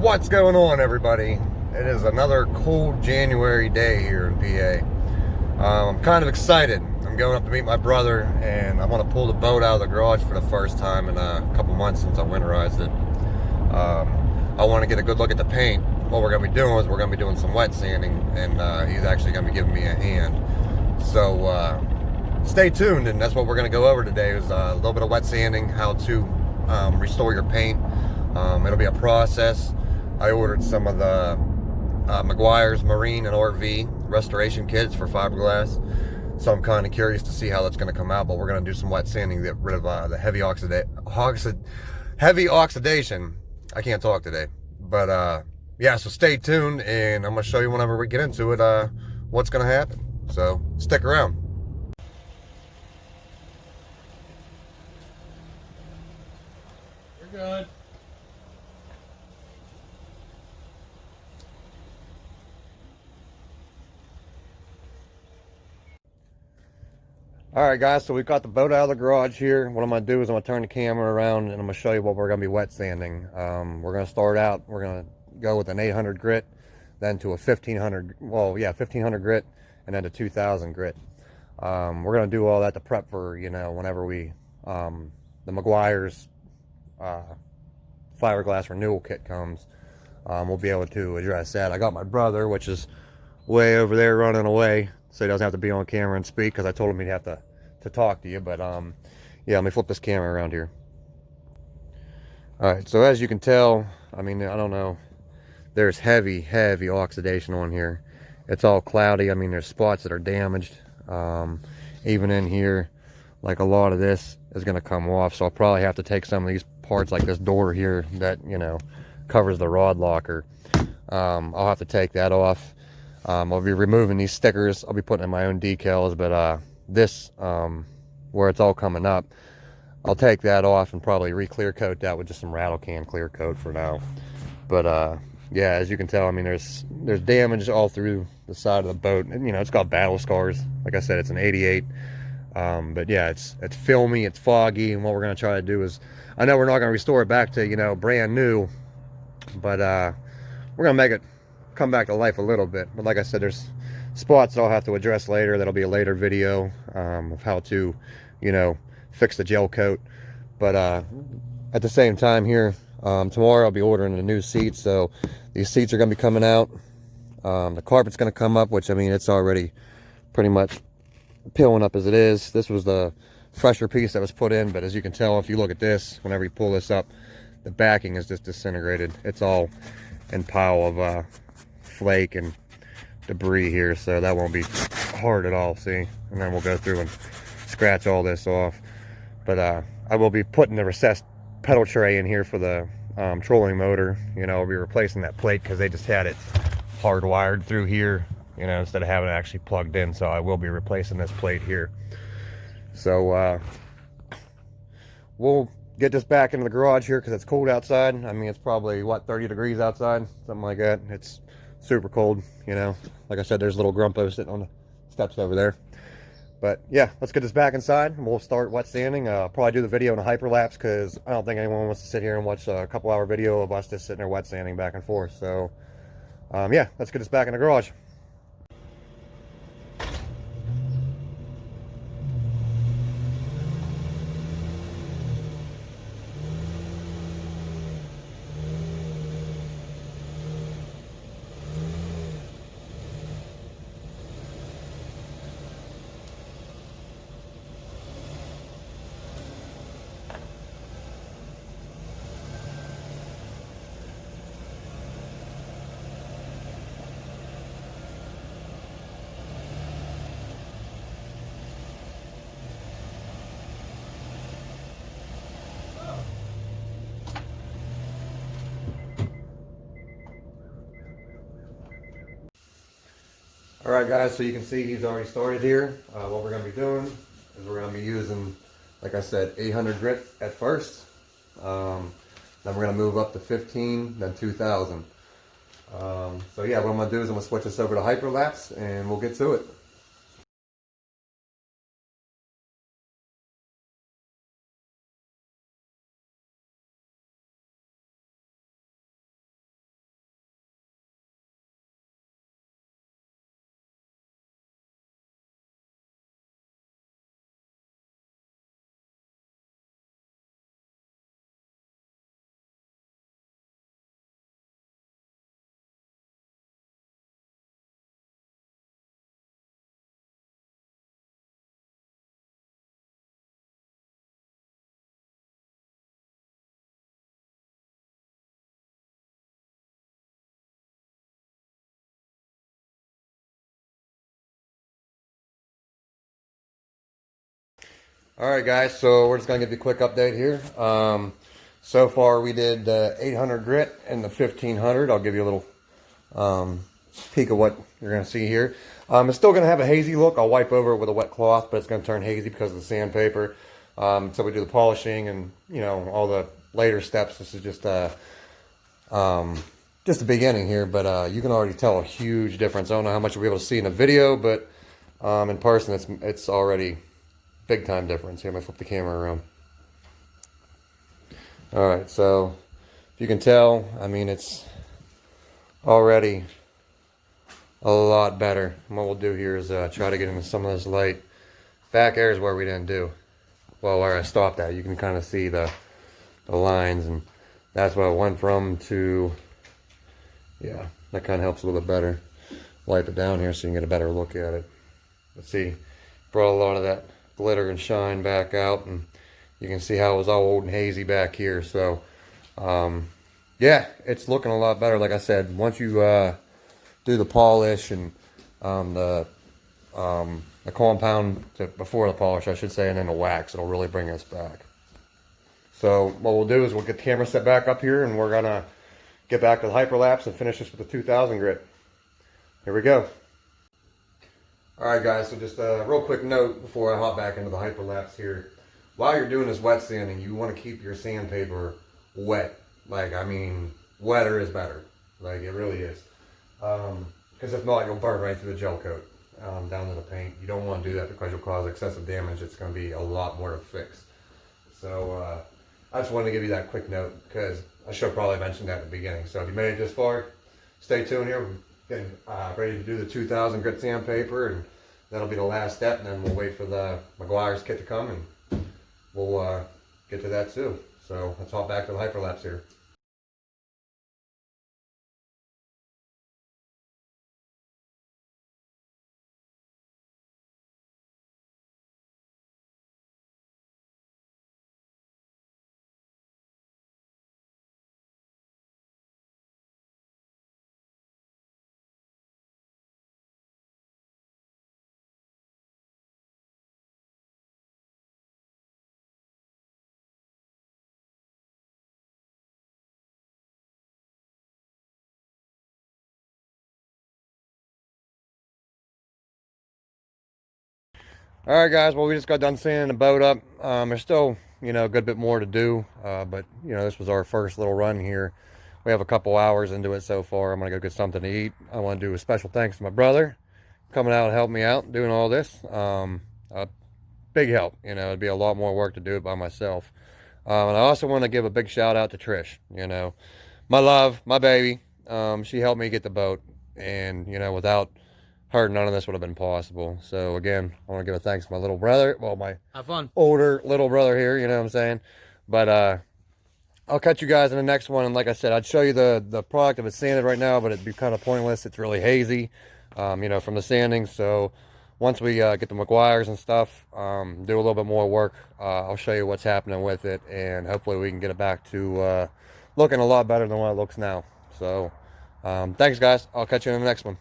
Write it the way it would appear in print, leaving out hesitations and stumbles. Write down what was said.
What's going on, everybody? It is another cold January day here in PA. I'm kind of excited. I'm going up to meet my brother, and I want to pull the boat out of the garage for the first time in a couple months since I winterized it. I want to get a good look at the paint. What we're going to be doing is we're going to be doing some wet sanding, and he's actually going to be giving me a hand. So stay tuned, and that's what we're going to go over today is a little bit of wet sanding, how to restore your paint. It'll be a process. I ordered some of the McGuires Marine and RV restoration kits for Fiberglass. So I'm kind of curious to see how that's going to come out, but we're going to do some wet sanding to get rid of the heavy oxidation. I can't talk today. But yeah, so stay tuned, and I'm going to show you whenever we get into it what's going to happen. So stick around. You're good. Alright guys, so we've got the boat out of the garage here. What I'm going to do is I'm going to turn the camera around and I'm going to show you what we're going to be wet sanding. We're going to start out, we're going to go with an 800 grit, then to a 1500, well yeah, 1500 grit, and then to 2000 grit. We're going to do all that to prep for, you know, whenever we, the McGuires Fiberglass renewal kit comes, we'll be able to address that. I got my brother, which is way over there running away, so he doesn't have to be on camera and speak, because I told him he'd have to talk to you. But yeah, let me flip this camera around here. All right, so as you can tell, I mean, I don't know, there's heavy oxidation on here. It's all cloudy. I mean, there's spots that are damaged. Even in here, like a lot of this is going to come off, so I'll probably have to take some of these parts, like this door here that, you know, covers the rod locker. I'll have to take that off. I'll be removing these stickers. I'll be putting in my own decals, but this, where it's all coming up, I'll take that off and probably re-clear coat that with just some rattle can clear coat for now. But yeah, as you can tell, I mean, there's damage all through the side of the boat, and you know, it's got battle scars. Like I said, it's an 88. But yeah, it's filmy, it's foggy, and what we're going to try to do is, I know we're not going to restore it back to, you know, brand new, but we're going to make it come back to life a little bit. But like I said, there's spots that I'll have to address later. That'll be a later video of how to, you know, fix the gel coat. But at the same time here, tomorrow I'll be ordering a new seat, so these seats are going to be coming out. The carpet's going to come up, which, I mean, it's already pretty much peeling up as it is. This was the fresher piece that was put in, but as you can tell, if you look at this, whenever you pull this up, the backing is just disintegrated. It's all in pile of flake and debris here, so that won't be hard at all, see? And then we'll go through and scratch all this off. But I will be putting the recessed pedal tray in here for the trolling motor. You know, I'll be replacing that plate because they just had it hardwired through here, you know, instead of having it actually plugged in. So I will be replacing this plate here. So we'll get this back into the garage here because it's cold outside. I mean, it's probably, what, 30 degrees outside, something like that. It's super cold, you know. Like I said, there's a little grumpo sitting on the steps over there. But yeah, let's get this back inside and we'll start wet sanding. I'll probably do the video in a hyperlapse because I don't think anyone wants to sit here and watch a couple hour video of us just sitting there wet sanding back and forth. So yeah, let's get this back in the garage. All right, guys, so you can see he's already started here. What we're going to be doing is we're going to be using, like I said, 800 grit at first. Then we're going to move up to 15, then 2000. So yeah, what I'm going to do is I'm going to switch this over to hyperlapse and we'll get to it. All right, guys, so we're just gonna give you a quick update here. So far we did the 800 grit and the 1500. I'll give you a little peek of what you're gonna see here. It's still gonna have a hazy look. I'll wipe over it with a wet cloth, but it's gonna turn hazy because of the sandpaper. So we do the polishing and, you know, all the later steps. This is just the beginning here, but you can already tell a huge difference. I don't know how much you'll be able to see in a video, but in person it's already big time difference. Here, I'm gonna flip the camera around. All right, so if you can tell, I mean, it's already a lot better. And what we'll do here is try to get into some of this light. Back there is where we didn't do. Well, where I stopped at, you can kind of see the lines, and that's what I went from to. Yeah, that kind of helps a little bit better. Wipe it down here so you can get a better look at it. Let's see, brought a lot of that glitter and shine back out, and you can see how it was all old and hazy back here. So yeah, it's looking a lot better. Like I said, once you do the polish and the compound before the polish, I should say, and then the wax, it'll really bring us back. So what we'll do is we'll get the camera set back up here, and we're gonna get back to the hyperlapse and finish this with the 2000 grit. Here we go. Alright guys, so just a real quick note before I hop back into the hyperlapse here. While you're doing this wet sanding, you want to keep your sandpaper wet. Like, I mean, wetter is better. Like, it really is. Because if not, you'll burn right through the gel coat down to the paint. You don't want to do that because you'll cause excessive damage. It's going to be a lot more to fix. So, I just wanted to give you that quick note because I should have probably mentioned that at the beginning. So if you made it this far, stay tuned here. We're getting ready to do the 2000 grit sandpaper, and that'll be the last step, and then we'll wait for the McGuires kit to come, and we'll get to that too. So let's hop back to the hyperlapse here. All right, guys. Well, we just got done sanding the boat up. There's still, you know, a good bit more to do, but you know, this was our first little run here. We have a couple hours into it so far. I'm gonna go get something to eat. I want to do a special thanks to my brother coming out and helping me out doing all this. A big help. You know, it'd be a lot more work to do it by myself. And I also want to give a big shout out to Trish. You know, my love, my baby. She helped me get the boat, and you know, without her, none of this would have been possible. So again, I want to give a thanks to my little brother. Well, my Have fun. older little brother here. You know what I'm saying? But I'll catch you guys in the next one. And like I said, I'd show you the product if it's sanded right now, but it'd be kind of pointless. It's really hazy, you know, from the sanding. So once we get the McGuires and stuff, do a little bit more work, I'll show you what's happening with it, and hopefully we can get it back to looking a lot better than what it looks now. So thanks, guys. I'll catch you in the next one.